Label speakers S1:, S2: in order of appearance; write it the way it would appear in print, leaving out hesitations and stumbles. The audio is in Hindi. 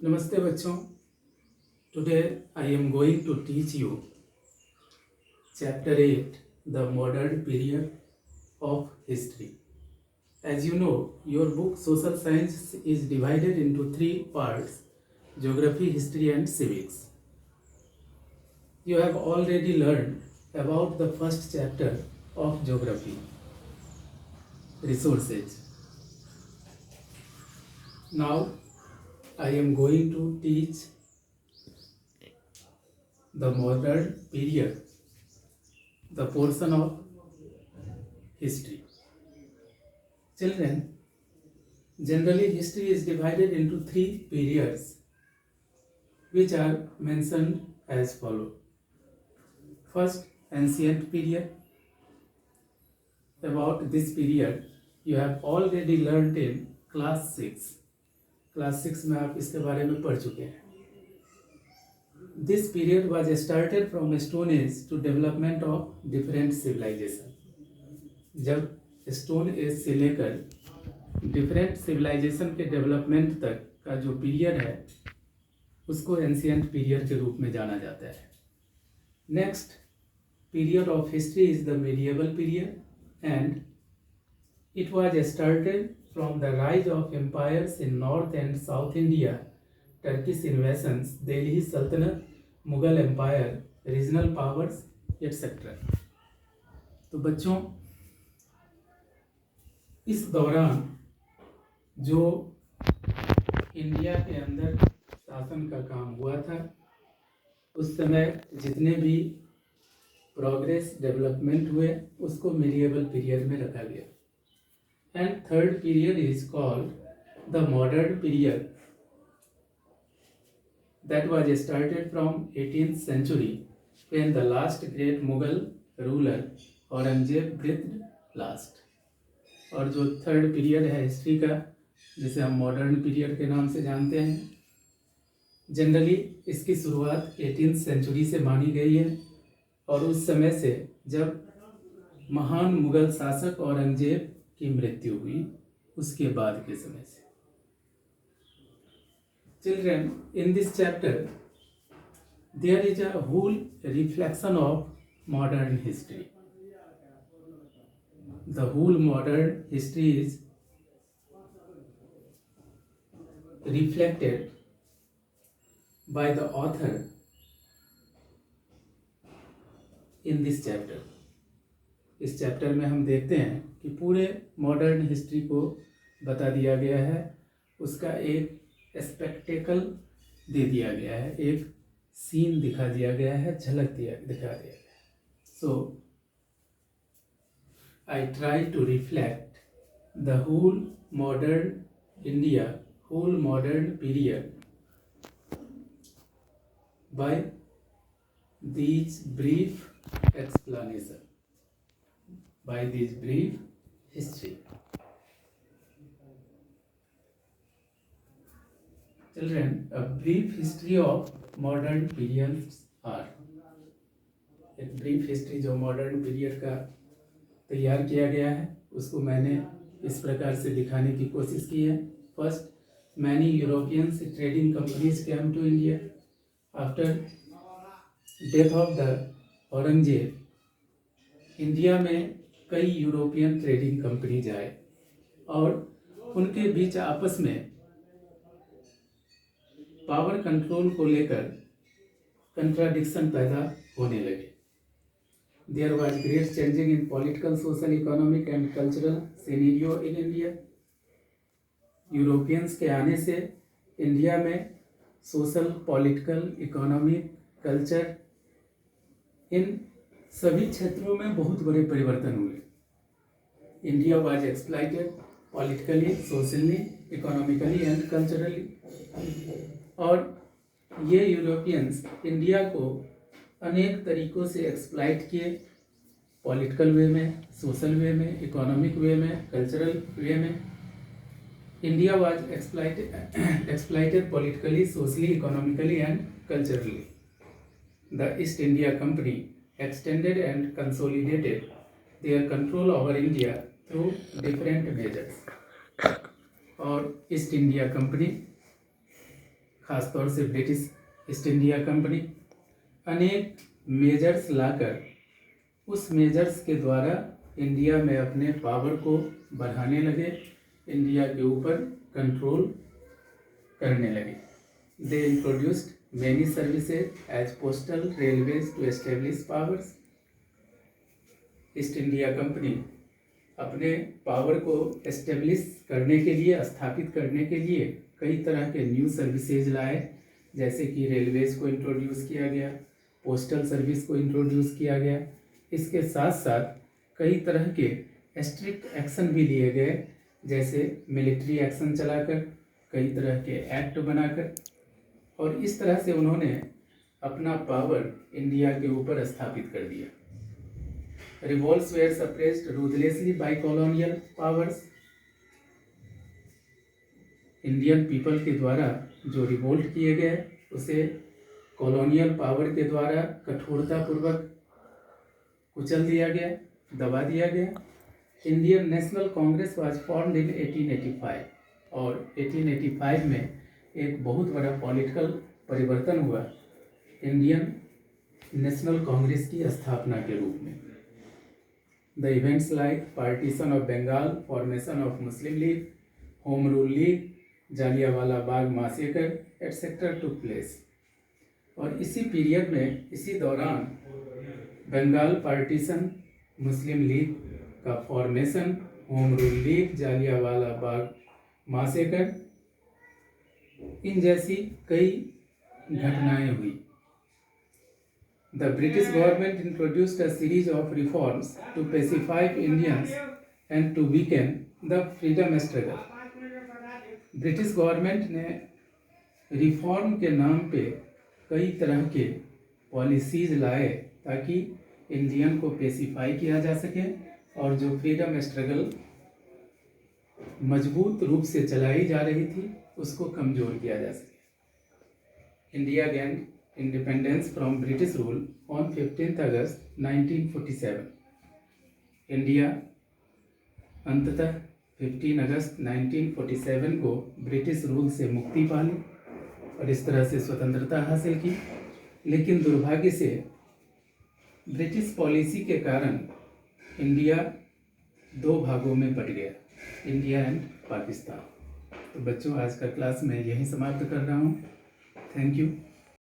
S1: Namaste bachon. Today I am going to teach you chapter 8, the modern period of history. As you know, your book Social Science is divided into three parts: geography, history and civics. You have already learned about the first chapter of geography, resources. Now I am going to teach the modern period, the portion of history. Children, generally history is divided into three periods which are mentioned as follow. First, ancient period. About this period you have already learnt in class 6. Class 6 में आप इसके बारे में पढ़ चुके हैं. This period was started from Stone Age to development of different civilization. जब स्टोन एज से लेकर डिफरेंट सिविलाइजेशन के डेवलपमेंट तक का जो पीरियड है उसको एंशिएंट पीरियड के रूप में जाना जाता है. Next period of history is the medieval period and it was started from the rise of empires in North and South India, Turkish invasions, Delhi Sultanate, Mughal Empire, regional powers, etc. तो बच्चों, इस दौरान जो इंडिया के अंदर शासन का काम हुआ था उस समय जितने भी प्रोग्रेस डेवलपमेंट हुए उसको medieval पीरियड में रखा गया. And third period is called the modern period that was started from 18th century when the last great Mughal ruler Aurangzeb breathed last. और जो थर्ड पीरियड है हिस्ट्री का जिसे हम मॉडर्न पीरियड के नाम से जानते हैं, जनरली इसकी शुरुआत 18th सेंचुरी से मानी गई है और उस समय से जब महान मुगल शासक औरंगजेब की मृत्यु हुई उसके बाद के समय से. Children, in this chapter there is a whole reflection of modern history. The whole modern history is reflected by the author in this chapter. इस चैप्टर में हम देखते हैं कि पूरे मॉडर्न हिस्ट्री को बता दिया गया है, उसका एक स्पेक्टेकल दे दिया गया है, एक सीन दिखा दिया गया है, झलक दिखा दिया गया है. सो I try to reflect the whole modern India, whole modern period by these brief explanation, by this brief history. Children, a brief history of modern periods are. एक brief history जो modern period का तैयार किया गया है उसको मैंने इस प्रकार से दिखाने की कोशिश की है. First, many Europeans trading companies came to India after death of the Aurangzeb. India में कई यूरोपियन ट्रेडिंग कंपनीज आए और उनके बीच आपस में पावर कंट्रोल को लेकर कंट्राडिक्शन पैदा होने लगे. There was great changing in political, social, economic and cultural scenario in India. Europeans के आने से इंडिया में social, political, economic, culture in सभी क्षेत्रों में बहुत बड़े परिवर्तन हुए. India was exploited politically, socially, economically and culturally. और ये यूरोपियंस इंडिया को अनेक तरीकों से एक्सप्लाइट किए, पॉलिटिकल वे में, सोशल वे में, इकोनॉमिक वे में, कल्चरल वे में. India was exploited politically, socially, economically and culturally. The east India company extended and consolidated their control over India through different measures. और ईस्ट इंडिया कंपनी खासतौर से ब्रिटिश ईस्ट इंडिया कंपनी अनेक मेजर्स लाकर उस मेजर्स के द्वारा इंडिया में अपने पावर को बढ़ाने लगे, इंडिया के ऊपर कंट्रोल करने लगे। They introduced many services as postal railways to establish powers. East India company अपने पावर को एस्टेब्लिश करने के लिए, स्थापित करने के लिए कई तरह के न्यू सर्विसेज लाए, जैसे कि रेलवेज को इंट्रोड्यूस किया गया, पोस्टल सर्विस को इंट्रोड्यूस किया गया। इसके साथ साथ कई तरह के स्ट्रिक्ट एक्शन भी लिए गए, जैसे मिलिट्री एक्शन चलाकर, कई तरह के एक्ट बनाकर, और इस तरह से उन्होंने अपना पावर इंडिया के ऊपर स्थापित कर दिया। Revolts were suppressed ruthlessly by colonial powers। Indian people के द्वारा जो रिवोल्ट किए गए उसे कॉलोनियल पावर के द्वारा कठोरतापूर्वक कुचल दिया गया, दबा दिया गया। Indian national Congress was formed in 1885 और 1885 में एक बहुत बड़ा पॉलिटिकल परिवर्तन हुआ इंडियन नेशनल कांग्रेस की स्थापना के रूप में। The events like partition of Bengal, formation of Muslim League, Home Rule League, Jallianwala Bagh Masekar etc. took place। और इसी पीरियड में, इसी दौरान बंगाल पार्टीशन, मुस्लिम लीग का formation, Home Rule League, Jallianwala Bagh massacre, इन जैसी कई घटनाएं हुई। The British government introduced a series of reforms to pacify Indians and to weaken the freedom struggle। British government ने रिफॉर्म के नाम पे कई तरह के पॉलिसीज लाए ताकि इंडियन को पेसिफाई किया जा सके और जो फ्रीडम स्ट्रगल मजबूत रूप से चलाई जा रही थी उसको कमजोर किया जा सके। India gained independence from British rule on 15 August 1947। India अंततः 15 अगस्त 1947 को ब्रिटिश रूल से मुक्ति पा ली और इस तरह से स्वतंत्रता हासिल की। लेकिन दुर्भाग्य से ब्रिटिश पॉलिसी के कारण इंडिया दो भागों में बट गया, इंडिया एंड पाकिस्तान। तो बच्चों, आज का क्लास मैं यहीं समाप्त कर रहा हूँ। Thank you.